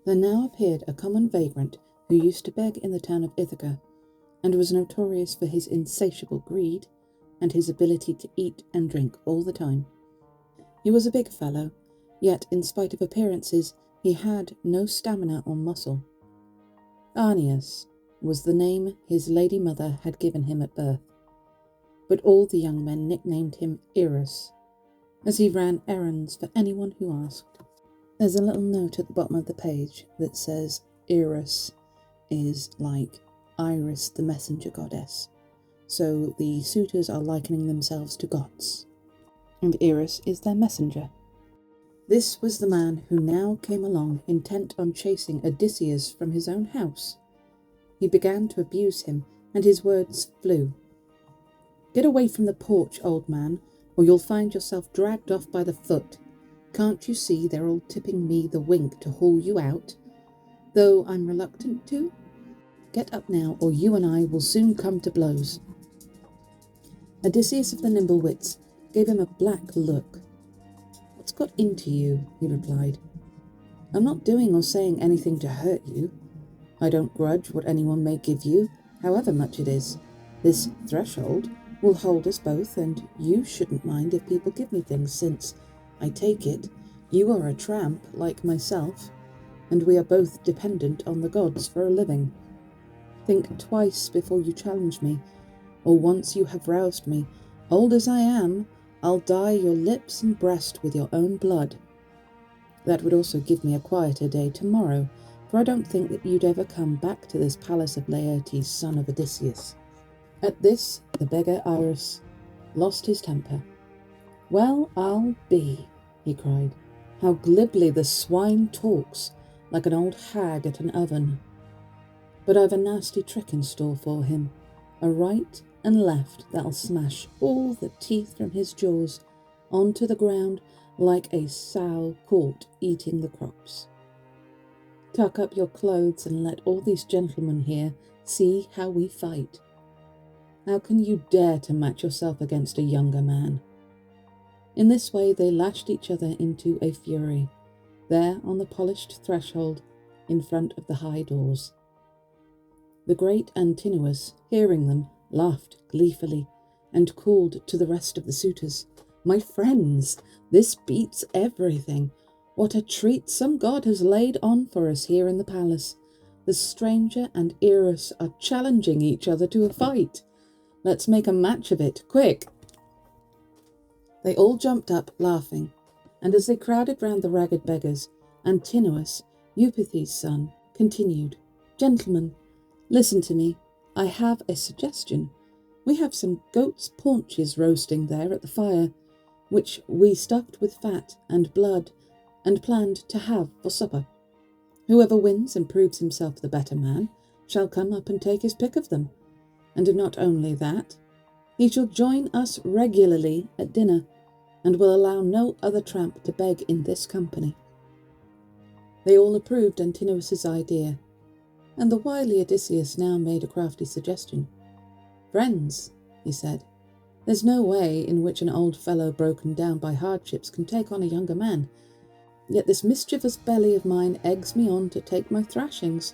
There now appeared a common vagrant who used to beg in the town of Ithaca, and was notorious for his insatiable greed and his ability to eat and drink all the time. He was a big fellow, yet in spite of appearances he had no stamina or muscle. Arnius was the name his lady mother had given him at birth, but all the young men nicknamed him Irus, as he ran errands for anyone who asked. There's a little note at the bottom of the page that says Irus is like Iris the messenger goddess, so the suitors are likening themselves to gods, and Irus is their messenger. This was the man who now came along intent on chasing Odysseus from his own house. He began to abuse him, and his words flew. "Get away from the porch, old man, or you'll find yourself dragged off by the foot. Can't you see they're all tipping me the wink to haul you out? Though I'm reluctant to. Get up now, or you and I will soon come to blows." Odysseus of the nimble wits gave him a black look. "What's got into you?" he replied. "I'm not doing or saying anything to hurt you. I don't grudge what anyone may give you, however much it is. This threshold will hold us both, and you shouldn't mind if people give me things, since, I take it, you are a tramp like myself, and we are both dependent on the gods for a living. Think twice before you challenge me, or once you have roused me, old as I am, I'll dye your lips and breast with your own blood. That would also give me a quieter day tomorrow, for I don't think that you'd ever come back to this palace of Laertes, son of Odysseus." At this, the beggar Iris lost his temper. "Well, I'll be," he cried. "How glibly the swine talks, like an old hag at an oven. But I've a nasty trick in store for him, a right and left that'll smash all the teeth from his jaws onto the ground like a sow caught eating the crops. Tuck up your clothes and let all these gentlemen here see how we fight. How can you dare to match yourself against a younger man?" In this way they lashed each other into a fury, there on the polished threshold in front of the high doors. The great Antinous, hearing them, laughed gleefully and called to the rest of the suitors, "My friends, this beats everything. What a treat some god has laid on for us here in the palace. The stranger and Irus are challenging each other to a fight. Let's make a match of it, quick!" They all jumped up, laughing, and as they crowded round the ragged beggars, Antinous, Eupeithes' son, continued, "Gentlemen, listen to me. I have a suggestion. We have some goat's paunches roasting there at the fire, which we stuffed with fat and blood and planned to have for supper. Whoever wins and proves himself the better man shall come up and take his pick of them. And not only that, he shall join us regularly at dinner, and will allow no other tramp to beg in this company." They all approved Antinous' idea, and the wily Odysseus now made a crafty suggestion. "Friends," he said, "there's no way in which an old fellow broken down by hardships can take on a younger man. Yet this mischievous belly of mine eggs me on to take my thrashings.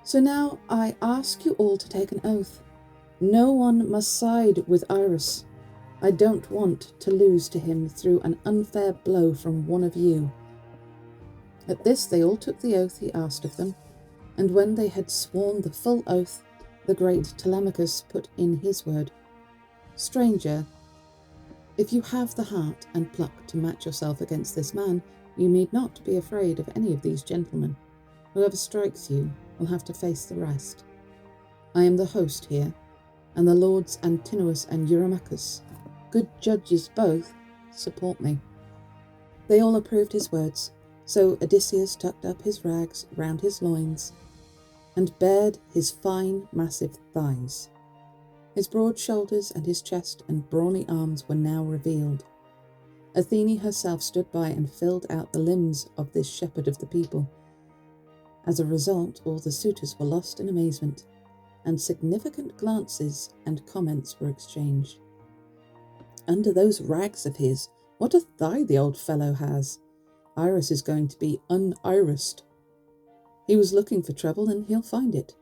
So now I ask you all to take an oath. No one must side with Iris. I don't want to lose to him through an unfair blow from one of you." At this they all took the oath he asked of them, and when they had sworn the full oath, the great Telemachus put in his word. "Stranger, if you have the heart and pluck to match yourself against this man, you need not be afraid of any of these gentlemen. Whoever strikes you will have to face the rest. I am the host here, and the lords Antinous and Eurymachus, good judges both, support me." They all approved his words, so Odysseus tucked up his rags round his loins and bared his fine, massive thighs. His broad shoulders and his chest and brawny arms were now revealed. Athene herself stood by and filled out the limbs of this shepherd of the people. As a result, all the suitors were lost in amazement, and significant glances and comments were exchanged. "Under those rags of his, what a thigh the old fellow has! Iris is going to be un-irised." He was looking for trouble and he'll find it.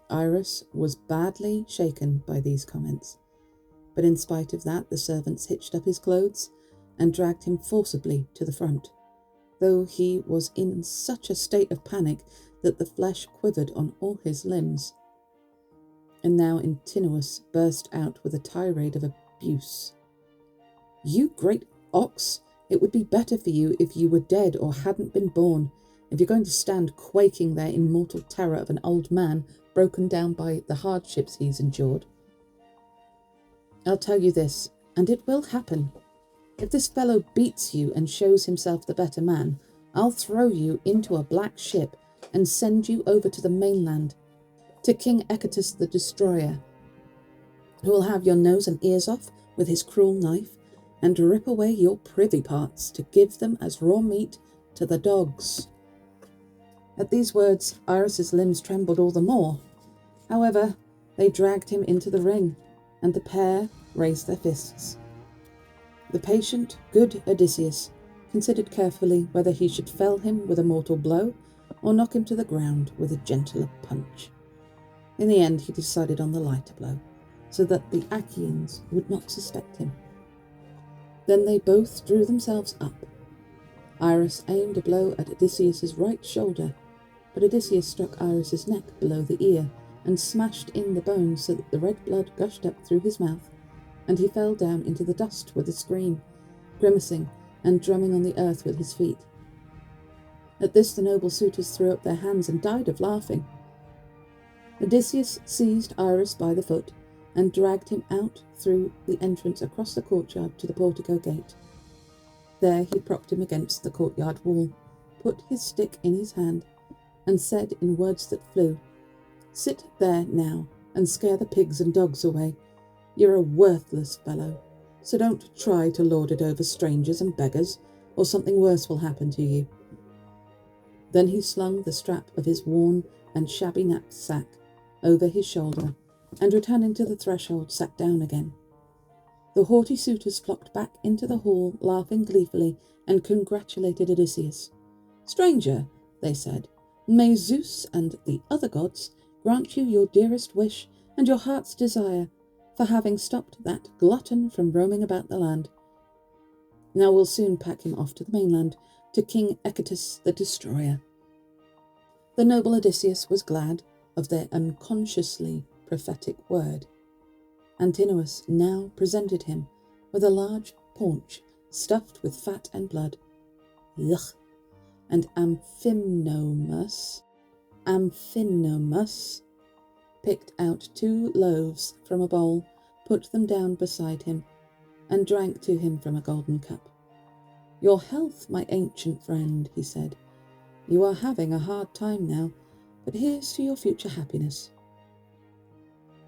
Iris was badly shaken by these comments, but in spite of that the servants hitched up his clothes and dragged him forcibly to the front, though he was in such a state of panic that the flesh quivered on all his limbs. And now Antinous burst out with a tirade of abuse. "You great ox! It would be better for you if you were dead or hadn't been born, if you're going to stand quaking there in mortal terror of an old man broken down by the hardships he's endured. I'll tell you this, and it will happen. If this fellow beats you and shows himself the better man, I'll throw you into a black ship and send you over to the mainland, to King Echetus the Destroyer, who will have your nose and ears off with his cruel knife and rip away your privy parts to give them as raw meat to the dogs." At these words, Iris's limbs trembled all the more. However, they dragged him into the ring, and the pair raised their fists. The patient, good Odysseus considered carefully whether he should fell him with a mortal blow or knock him to the ground with a gentler punch. In the end, he decided on the lighter blow, so that the Achaeans would not suspect him. Then they both drew themselves up. Iris aimed a blow at Odysseus's right shoulder, but Odysseus struck Iris's neck below the ear and smashed in the bone so that the red blood gushed up through his mouth, and he fell down into the dust with a scream, grimacing and drumming on the earth with his feet. At this the noble suitors threw up their hands and died of laughing. Odysseus seized Iris by the foot and dragged him out through the entrance across the courtyard to the portico gate. There he propped him against the courtyard wall, put his stick in his hand, and said in words that flew, "Sit there now and scare the pigs and dogs away. You're a worthless fellow, so don't try to lord it over strangers and beggars, or something worse will happen to you." Then he slung the strap of his worn and shabby knapsack over his shoulder, and returning to the threshold sat down again. The haughty suitors flocked back into the hall, laughing gleefully, and congratulated Odysseus. "Stranger," they said, "may Zeus and the other gods grant you your dearest wish and your heart's desire for having stopped that glutton from roaming about the land. Now we'll soon pack him off to the mainland, to King Echetus the Destroyer." The noble Odysseus was glad of their unconsciously prophetic word. Antinous now presented him with a large paunch stuffed with fat and blood. Yuck! And Amphinomus picked out 2 loaves from a bowl, put them down beside him, and drank to him from a golden cup. "Your health, my ancient friend," he said. "You are having a hard time now, but here's to your future happiness."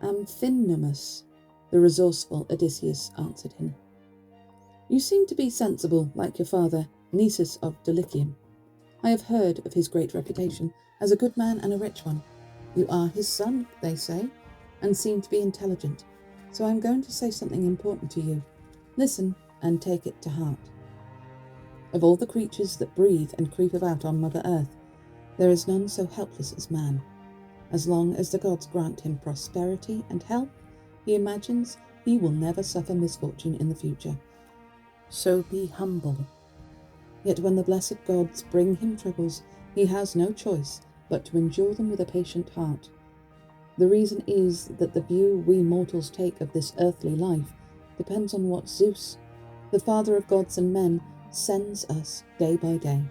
"Amphinomus," the resourceful Odysseus answered him. "You seem to be sensible, like your father, Nisus of Dulichium. I have heard of his great reputation as a good man and a rich one. You are his son, they say, and seem to be intelligent, so I am going to say something important to you. Listen and take it to heart. Of all the creatures that breathe and creep about on Mother Earth, there is none so helpless as man. As long as the gods grant him prosperity and health, he imagines he will never suffer misfortune in the future. So be humble. Yet when the blessed gods bring him troubles, he has no choice but to endure them with a patient heart. The reason is that the view we mortals take of this earthly life depends on what Zeus, the father of gods and men, sends us day by day.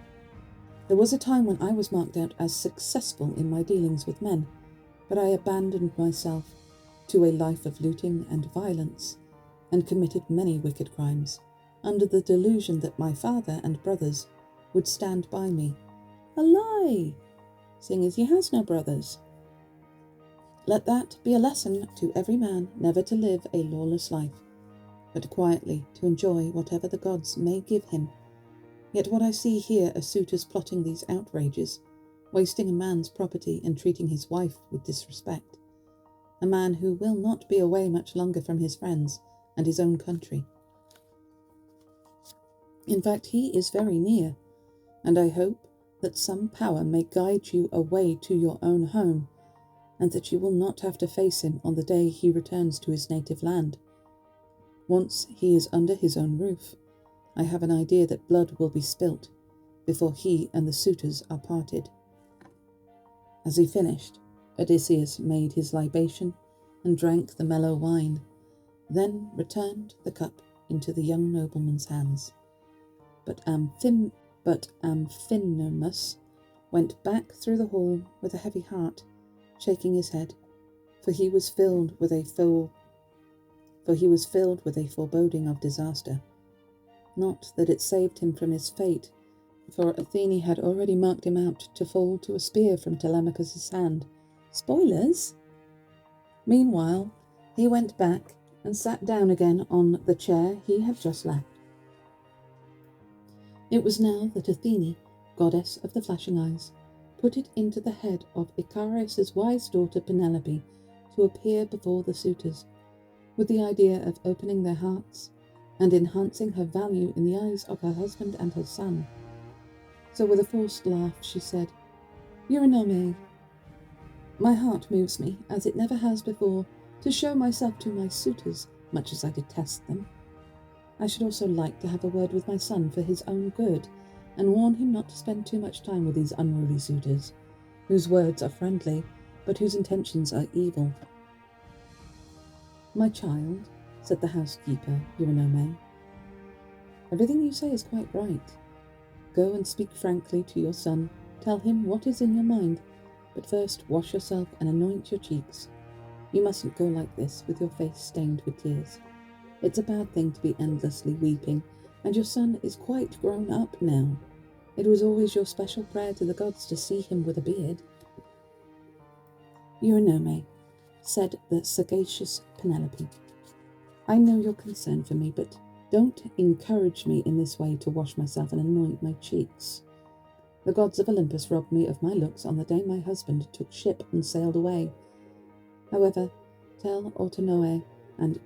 There was a time when I was marked out as successful in my dealings with men, but I abandoned myself to a life of looting and violence, and committed many wicked crimes, under the delusion that my father and brothers would stand by me. A lie, seeing as he has no brothers. Let that be a lesson to every man never to live a lawless life, but quietly to enjoy whatever the gods may give him. Yet what I see here are suitors plotting these outrages, wasting a man's property and treating his wife with disrespect. A man who will not be away much longer from his friends and his own country. In fact, he is very near, and I hope that some power may guide you away to your own home, and that you will not have to face him on the day he returns to his native land. Once he is under his own roof, I have an idea that blood will be spilt before he and the suitors are parted." As he finished, Odysseus made his libation and drank the mellow wine, then returned the cup into the young nobleman's hands. But Amphinomus went back through the hall with a heavy heart, shaking his head, for he was filled with a foreboding of disaster. Not that it saved him from his fate, for Athene had already marked him out to fall to a spear from Telemachus's hand. Spoilers! Meanwhile, he went back and sat down again on the chair he had just left. It was now that Athene, goddess of the flashing eyes, put it into the head of Icarius's wise daughter Penelope to appear before the suitors, with the idea of opening their hearts and enhancing her value in the eyes of her husband and her son. So with a forced laugh she said, "Eurynome, my heart moves me, as it never has before, to show myself to my suitors, much as I detest them. I should also like to have a word with my son for his own good, and warn him not to spend too much time with these unruly suitors, whose words are friendly, but whose intentions are evil." "My child," said the housekeeper, Eurynome, "everything you say is quite right. Go and speak frankly to your son, tell him what is in your mind, but first wash yourself and anoint your cheeks. You mustn't go like this, with your face stained with tears. It's a bad thing to be endlessly weeping, and your son is quite grown up now. It was always your special prayer to the gods to see him with a beard." "Eurynome," said the sagacious Penelope, "I know your concern for me, but don't encourage me in this way to wash myself and anoint my cheeks. The gods of Olympus robbed me of my looks on the day my husband took ship and sailed away. However, tell Autonoe and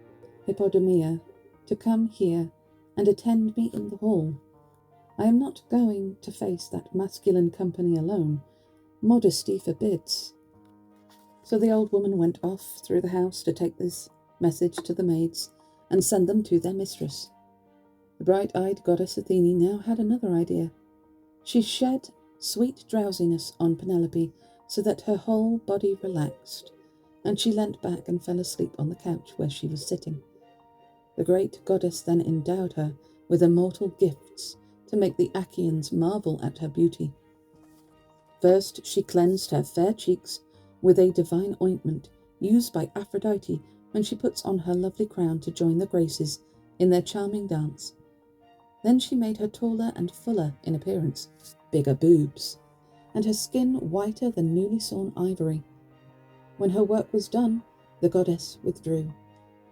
Hippodamia to come here and attend me in the hall. I am not going to face that masculine company alone. Modesty forbids." So the old woman went off through the house to take this message to the maids and send them to their mistress. The bright-eyed goddess Athene now had another idea. She shed sweet drowsiness on Penelope so that her whole body relaxed, and she leant back and fell asleep on the couch where she was sitting. The great goddess then endowed her with immortal gifts to make the Achaeans marvel at her beauty. First, she cleansed her fair cheeks with a divine ointment used by Aphrodite when she puts on her lovely crown to join the Graces in their charming dance. Then she made her taller and fuller in appearance, bigger boobs, and her skin whiter than newly sawn ivory. When her work was done, the goddess withdrew,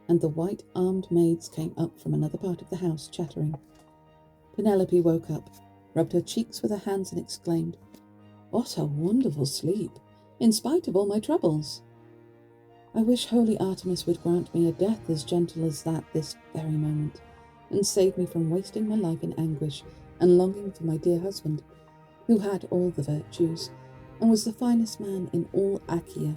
and the white-armed maids came up from another part of the house chattering. Penelope woke up, rubbed her cheeks with her hands and exclaimed, "What a wonderful sleep, in spite of all my troubles! I wish holy Artemis would grant me a death as gentle as that this very moment, and save me from wasting my life in anguish and longing for my dear husband, who had all the virtues, and was the finest man in all Achaea."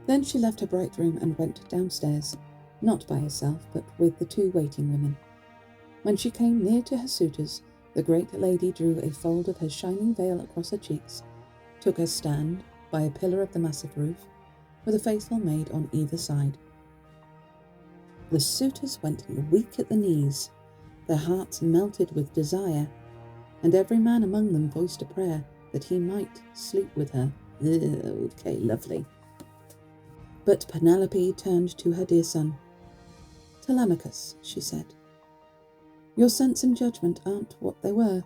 Then she left her bright room and went downstairs, not by herself, but with the two waiting women. When she came near to her suitors, the great lady drew a fold of her shining veil across her cheeks, took her stand by a pillar of the massive roof, with a faithful maid on either side. The suitors went weak at the knees, their hearts melted with desire, and every man among them voiced a prayer that he might sleep with her. Okay, lovely. But Penelope turned to her dear son. "Telemachus," she said, "your sense and judgment aren't what they were.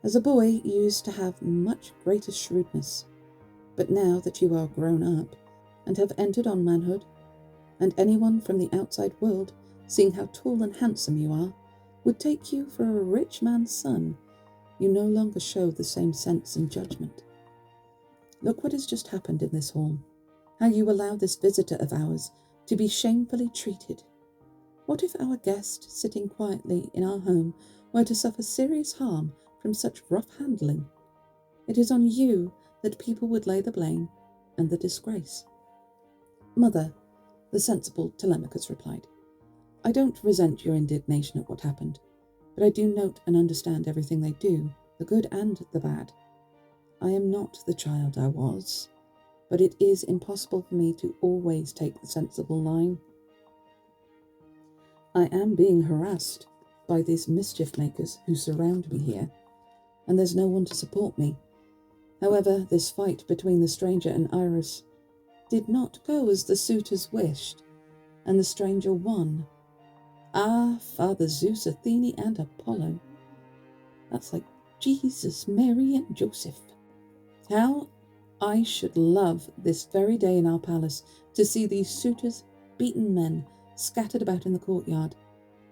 As a boy, you used to have much greater shrewdness. But now that you are grown up and have entered on manhood, and anyone from the outside world, seeing how tall and handsome you are, would take you for a rich man's son, you no longer show the same sense and judgment. Look what has just happened in this hall, how you allow this visitor of ours to be shamefully treated. What if our guest, sitting quietly in our home, were to suffer serious harm from such rough handling. It is on you that people would lay the blame and the disgrace." "Mother," the sensible Telemachus replied, "I don't resent your indignation at what happened, but I do note and understand everything they do, the good and the bad. I am not the child I was, but it is impossible for me to always take the sensible line. I am being harassed by these mischief makers who surround me here, and there's no one to support me. However, this fight between the stranger and Iris did not go as the suitors wished, and the stranger won. Ah, Father Zeus, Athene, and Apollo. That's like Jesus, Mary, and Joseph. How I should love this very day in our palace to see these suitors, beaten men, scattered about in the courtyard,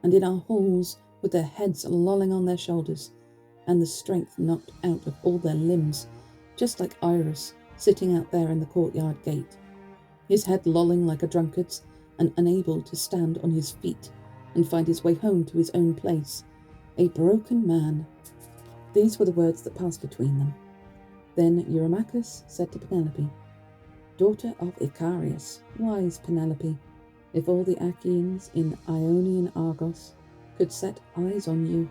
and in our halls with their heads lolling on their shoulders, and the strength knocked out of all their limbs, just like Iris sitting out there in the courtyard gate, his head lolling like a drunkard's, and unable to stand on his feet and find his way home to his own place. A broken man." These were the words that passed between them. Then Eurymachus said to Penelope, "Daughter of Icarius, wise Penelope, if all the Achaeans in Ionian Argos could set eyes on you,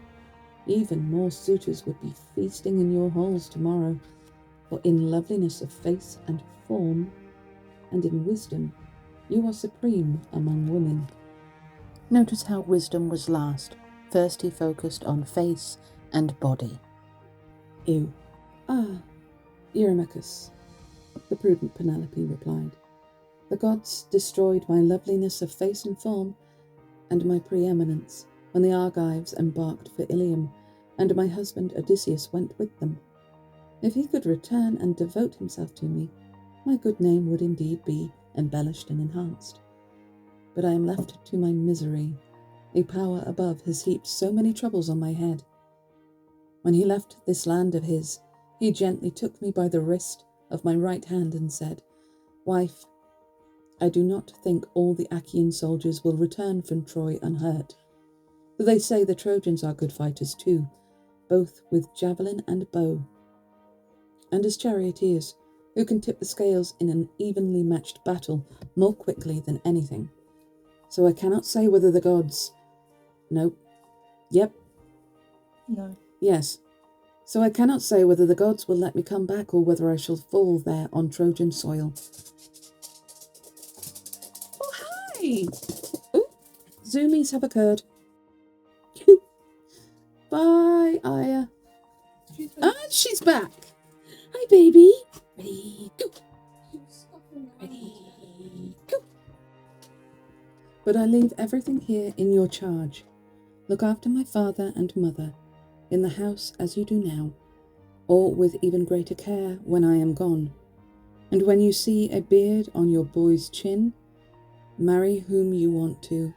even more suitors would be feasting in your halls tomorrow, for in loveliness of face and form, and in wisdom, you are supreme among women." Notice how wisdom was last. First he focused on face and body. Ew. "Ah, Eurymachus," the prudent Penelope replied, "the gods destroyed my loveliness of face and form, and my preeminence, when the Argives embarked for Ilium, and my husband Odysseus went with them. If he could return and devote himself to me, my good name would indeed be embellished and enhanced. But I am left to my misery. A power above has heaped so many troubles on my head. When he left this land of his, he gently took me by the wrist of my right hand and said, 'Wife, I do not think all the Achaean soldiers will return from Troy unhurt, for they say the Trojans are good fighters too, both with javelin and bow, and as charioteers, who can tip the scales in an evenly matched battle more quickly than anything. So I cannot say whether the gods—' Nope. Yep. No. Yes. So I cannot say whether the gods will let me come back or whether I shall fall there on Trojan soil." Oh, hi! Ooh, zoomies have occurred. Bye, Aya. She's back. Hi, baby. Ready, go. Ready, go. "But I leave everything here in your charge. Look after my father and mother, in the house as you do now, or with even greater care when I am gone. And when you see a beard on your boy's chin, marry whom you want to,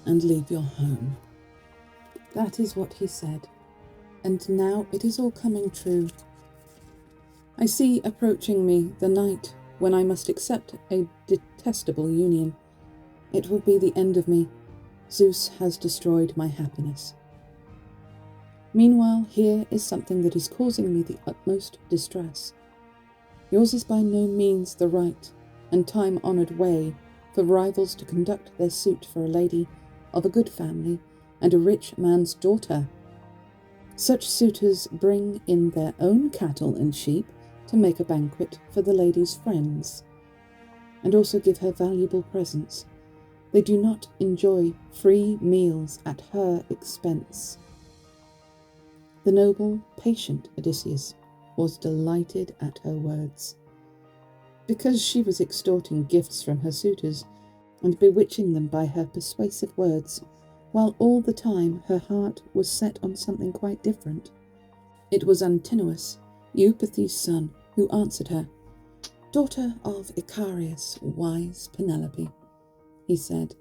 and leave your home." That is what he said, and now it is all coming true. I see approaching me the night when I must accept a detestable union. It will be the end of me. Zeus has destroyed my happiness. Meanwhile, here is something that is causing me the utmost distress. Yours is by no means the right and time-honoured way for rivals to conduct their suit for a lady of a good family and a rich man's daughter. Such suitors bring in their own cattle and sheep to make a banquet for the lady's friends, and also give her valuable presents. They do not enjoy free meals at her expense. The noble, patient Odysseus was delighted at her words, because she was extorting gifts from her suitors and bewitching them by her persuasive words, while all the time her heart was set on something quite different. It was Antinous, Eupeithes' son, who answered her. "Daughter of Icarius, wise Penelope," he said,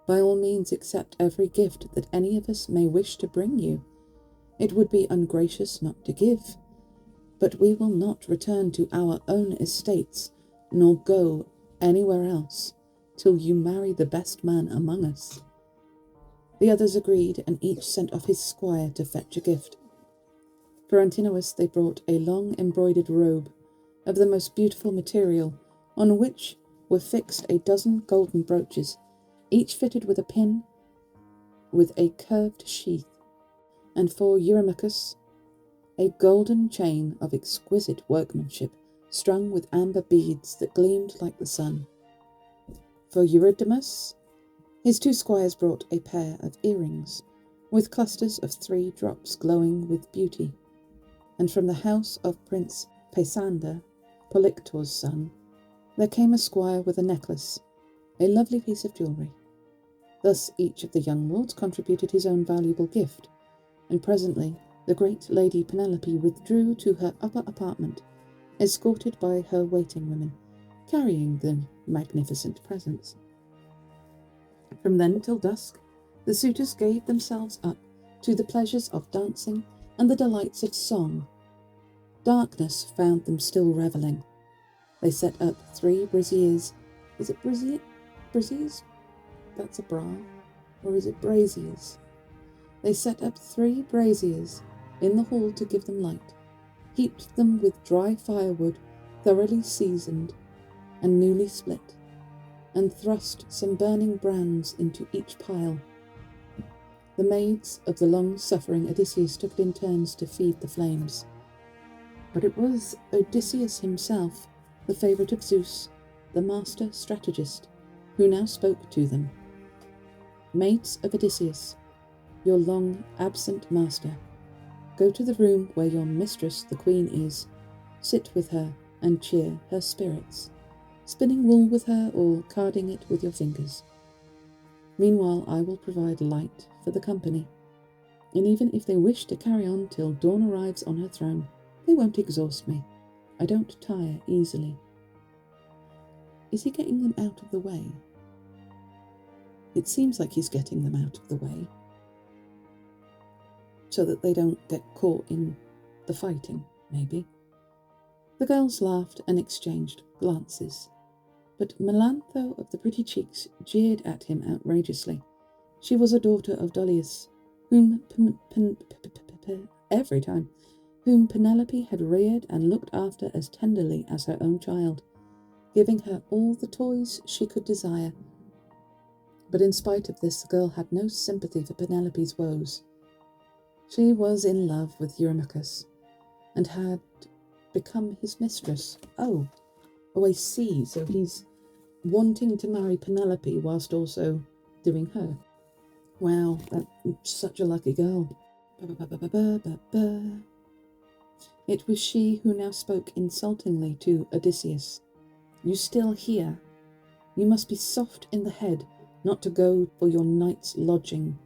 "by all means accept every gift that any of us may wish to bring you. It would be ungracious not to give, but we will not return to our own estates, nor go anywhere else, till you marry the best man among us." The others agreed, and each sent off his squire to fetch a gift. For Antinous they brought a long embroidered robe of the most beautiful material, on which were fixed a dozen golden brooches, each fitted with a pin with a curved sheath, and for Eurymachus a golden chain of exquisite workmanship, strung with amber beads that gleamed like the sun. For Eurydamas, his 2 squires brought a pair of earrings, with clusters of 3 drops glowing with beauty. And from the house of Prince Peisander, Polyctor's son, there came a squire with a necklace, a lovely piece of jewellery. Thus each of the young lords contributed his own valuable gift, and presently the great lady Penelope withdrew to her upper apartment, escorted by her waiting women, carrying the magnificent presents. From then till dusk, the suitors gave themselves up to the pleasures of dancing and the delights of song. Darkness found them still revelling. They set up 3 braziers. Is it braziers? That's a bra. Or is it braziers? They set up 3 braziers in the hall to give them light, heaped them with dry firewood, thoroughly seasoned and newly split, and thrust some burning brands into each pile. The maids of the long-suffering Odysseus took it in turns to feed the flames. But it was Odysseus himself, the favourite of Zeus, the master strategist, who now spoke to them. Maids of Odysseus, your long-absent master, go to the room where your mistress, the queen, is. Sit with her and cheer her spirits, spinning wool with her or carding it with your fingers. Meanwhile, I will provide light for the company, and even if they wish to carry on till dawn arrives on her throne, they won't exhaust me. I don't tire easily. Is he getting them out of the way? It seems like he's getting them out of the way, so that they don't get caught in the fighting, maybe. The girls laughed and exchanged glances, but Melantho of the pretty cheeks jeered at him outrageously. She was a daughter of Dolius, whom Penelope had reared and looked after as tenderly as her own child, giving her all the toys she could desire. But in spite of this, the girl had no sympathy for Penelope's woes. She was in love with Eurymachus, and had become his mistress. Oh, I see. So he's wanting to marry Penelope whilst also doing her. Wow, that's such a lucky girl. It was she who now spoke insultingly to Odysseus. You still here? You must be soft in the head not to go for your night's lodging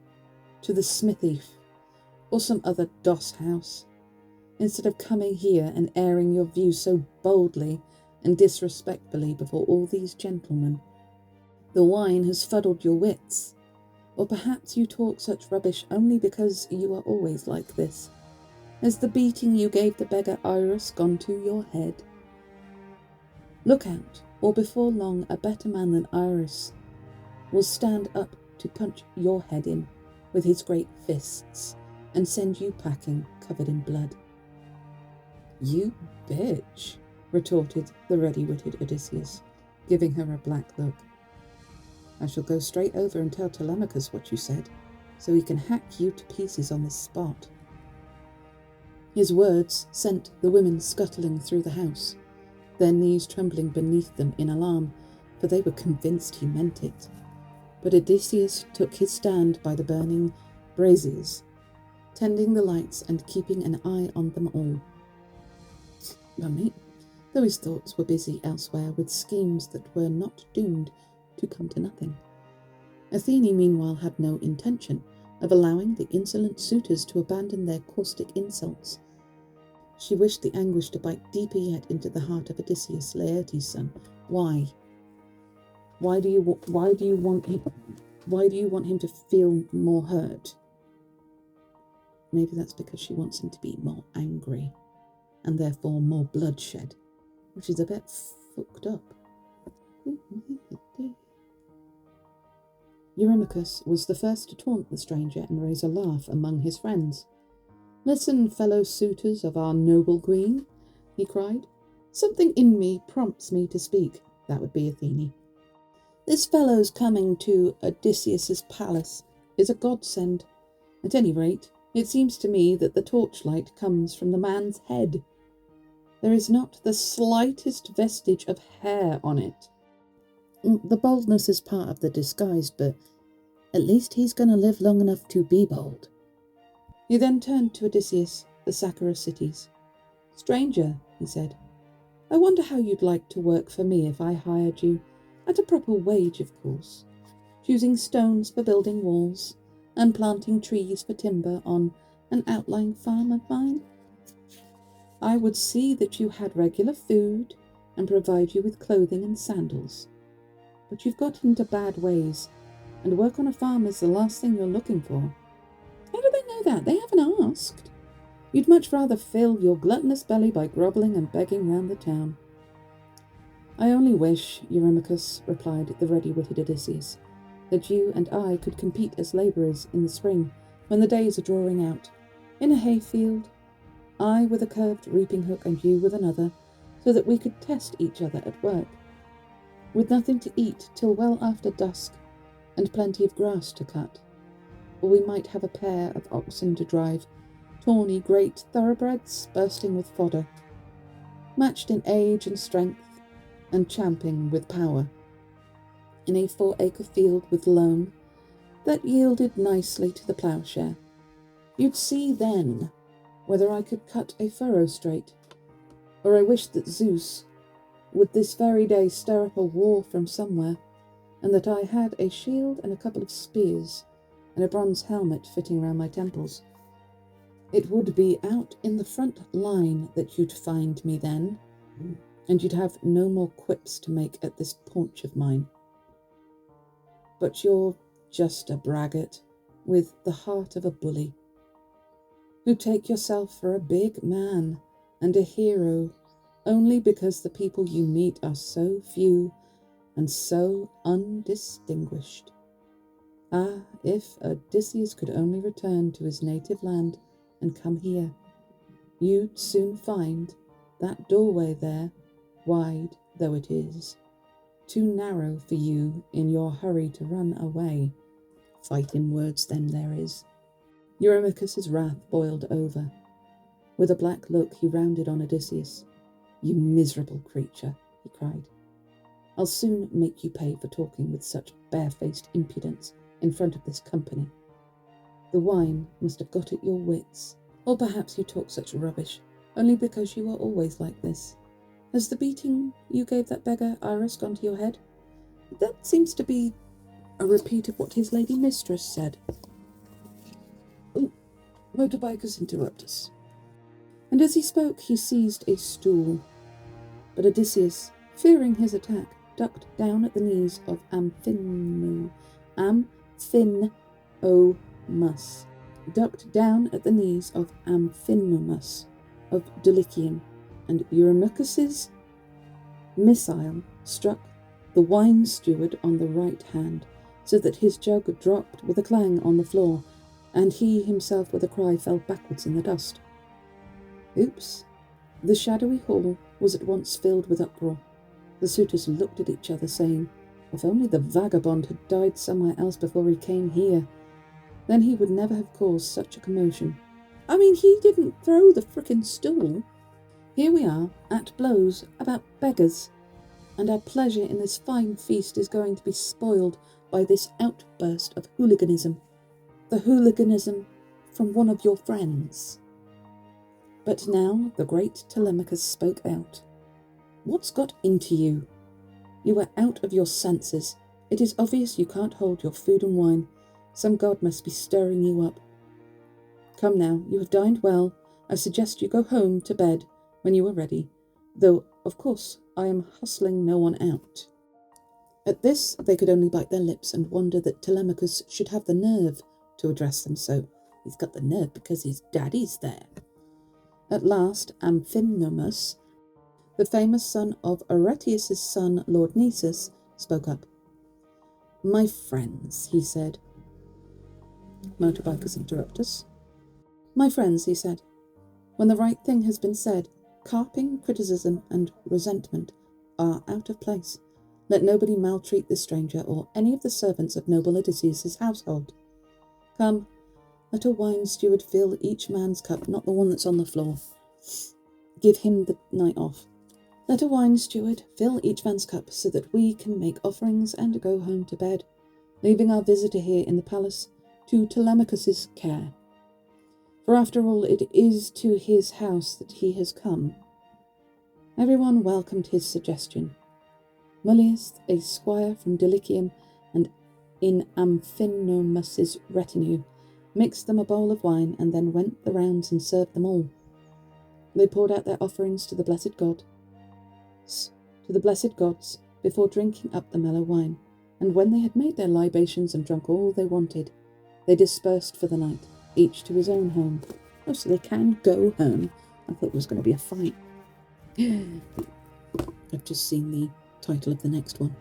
to the smithy or some other doss house, instead of coming here and airing your views so boldly and disrespectfully before all these gentlemen. The wine has fuddled your wits, or perhaps you talk such rubbish only because you are always like this. Has the beating you gave the beggar Iris gone to your head? Look out, or before long a better man than Iris will stand up to punch your head in with his great fists and send you packing covered in blood. You bitch, retorted the ready-witted Odysseus, giving her a black look. I shall go straight over and tell Telemachus what you said, so he can hack you to pieces on the spot. His words sent the women scuttling through the house, their knees trembling beneath them in alarm, for they were convinced he meant it. But Odysseus took his stand by the burning braziers, tending the lights and keeping an eye on them all. Mummy, though his thoughts were busy elsewhere with schemes that were not doomed to come to nothing. Athene, meanwhile, had no intention of allowing the insolent suitors to abandon their caustic insults. She wished the anguish to bite deeper yet into the heart of Odysseus, Laertes' son. Why? Why do you want him to feel more hurt? Maybe that's because she wants him to be more angry, and therefore more bloodshed, which is a bit fucked up. Eurymachus was the first to taunt the stranger and raise a laugh among his friends. "Listen, fellow suitors of our noble queen," he cried. "Something in me prompts me to speak." That would be Athene. "This fellow's coming to Odysseus's palace is a godsend. At any rate, it seems to me that the torchlight comes from the man's head. There is not the slightest vestige of hair on it. The boldness is part of the disguise, but at least he's going to live long enough to be bold." He then turned to Odysseus, the sacker of cities. "Stranger," he said, "I wonder how you'd like to work for me if I hired you, at a proper wage, of course, choosing stones for building walls, and planting trees for timber on an outlying farm of mine. I would see that you had regular food, and provide you with clothing and sandals. But you've got into bad ways, and work on a farm is the last thing you're looking for." "How do they know that? They haven't asked." "You'd much rather fill your gluttonous belly by grovelling and begging round the town." "I only wish, Eurymachus," replied the ready-witted Odysseus, "that you and I could compete as labourers in the spring, when the days are drawing out, in a hayfield, I with a curved reaping hook and you with another, so that we could test each other at work, with nothing to eat till well after dusk, and plenty of grass to cut. Or we might have a pair of oxen to drive, tawny great thoroughbreds bursting with fodder, matched in age and strength, and champing with power, in a 4-acre field with loam that yielded nicely to the ploughshare. You'd see then whether I could cut a furrow straight, or I wish that Zeus would this very day stir up a war from somewhere, and that I had a shield and a couple of spears, and a bronze helmet fitting round my temples. It would be out in the front line that you'd find me then, and you'd have no more quips to make at this paunch of mine. But you're just a braggart, with the heart of a bully, who take yourself for a big man and a hero only because the people you meet are so few and so undistinguished. Ah, if Odysseus could only return to his native land and come here, you'd soon find that doorway there, wide though it is, too narrow for you in your hurry to run away. Fight in words then there is." Eurymachus's wrath boiled over. With a black look he rounded on Odysseus. "You miserable creature," he cried. "I'll soon make you pay for talking with such barefaced impudence in front of this company. The wine must have got at your wits, or perhaps you talk such rubbish only because you are always like this. Has the beating you gave that beggar Iris gone to your head? That seems to be a repeat of what his lady mistress said." Motorbikers interrupt us. And as he spoke, he seized a stool. But Odysseus, fearing his attack, ducked down at the knees of Amphinomus, of Dulichium, and Eurymachus's missile struck the wine steward on the right hand, so that his jug dropped with a clang on the floor, and he himself with a cry fell backwards in the dust. Oops! The shadowy hall was at once filled with uproar. The suitors looked at each other, saying, "If only the vagabond had died somewhere else before he came here, then he would never have caused such a commotion. I mean, he didn't throw the frickin' stool. Here we are, at blows about beggars, and our pleasure in this fine feast is going to be spoiled by this outburst of hooliganism. The hooliganism from one of your friends." But now the great Telemachus spoke out. "What's got into you? You are out of your senses. It is obvious you can't hold your food and wine. Some god must be stirring you up. Come now, you have dined well. I suggest you go home to bed when you are ready, though, of course, I am hustling no one out." At this they could only bite their lips and wonder that Telemachus should have the nerve to address them so. He's got the nerve because his daddy's there. At last Amphinomus, the famous son of Odysseus' son, Lord Nisus, spoke up. "My friends," he said. Motorbikers interrupt us. My friends, he said, when the right thing has been said, carping, criticism, and resentment are out of place. Let nobody maltreat this stranger or any of the servants of noble Odysseus' household. Come, let a wine steward fill each man's cup, not the one that's on the floor. Give him the night off. Let a wine steward fill each man's cup so that we can make offerings and go home to bed, leaving our visitor here in the palace to Telemachus's care. For after all, it is to his house that he has come. Everyone welcomed his suggestion. Mullius, a squire from Dulichium and in Amphinomus's retinue, mixed them a bowl of wine and then went the rounds and served them all. They poured out their offerings to the blessed gods before drinking up the mellow wine, and when they had made their libations and drunk all they wanted, they dispersed for the night, each to his own home. Oh, so they can go home. I thought it was going to be a fight. I've just seen the title of the next one.